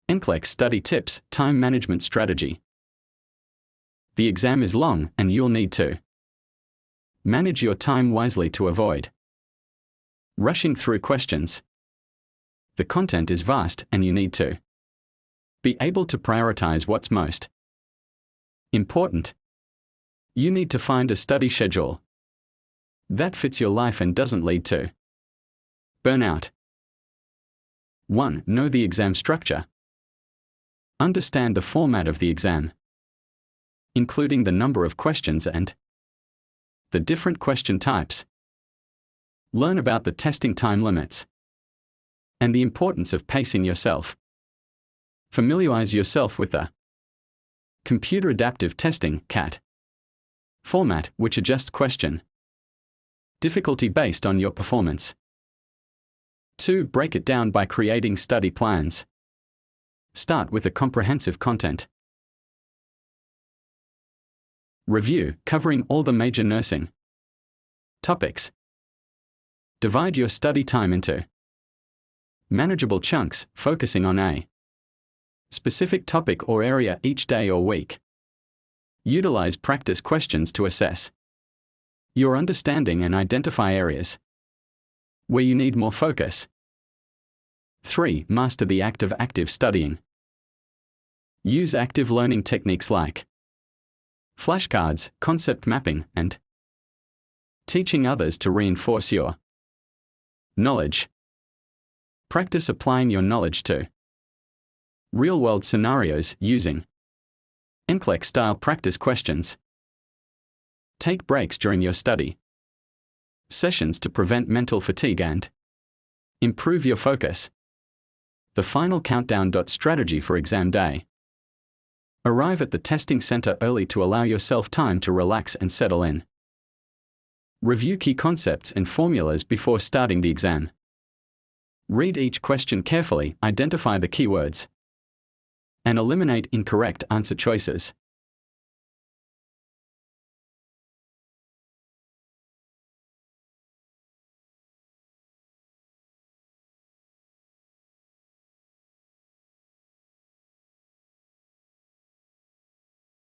NCLEX Study Tips, Time Management Strategy. The exam is long and you'll need to manage your time wisely to avoid rushing through questions. The content is vast and you need to be able to prioritize what's most important. You need to find a study schedule that fits your life and doesn't lead to burnout. 1. Know the exam structure. Understand the format of the exam, including the number of questions and the different question types. Learn about the testing time limits and the importance of pacing yourself. Familiarize yourself with the Computer Adaptive Testing (CAT) format, which adjusts question difficulty based on your performance. 2. Break it down by creating study plans. Start with a comprehensive content review covering all the major nursing topics. Divide your study time into manageable chunks, focusing on a specific topic or area each day or week. Utilize practice questions to assess your understanding and identify areas where you need more focus. 3. Master the act of active studying. Use active learning techniques like flashcards, concept mapping, and teaching others to reinforce your knowledge. Practice applying your knowledge to real-world scenarios using NCLEX-style practice questions. Take breaks during your study sessions to prevent mental fatigue and improve your focus. The final countdown. Strategy for exam day. Arrive at the testing center early to allow yourself time to relax and settle in. Review key concepts and formulas before starting the exam. Read each question carefully, identify the keywords, and eliminate incorrect answer choices.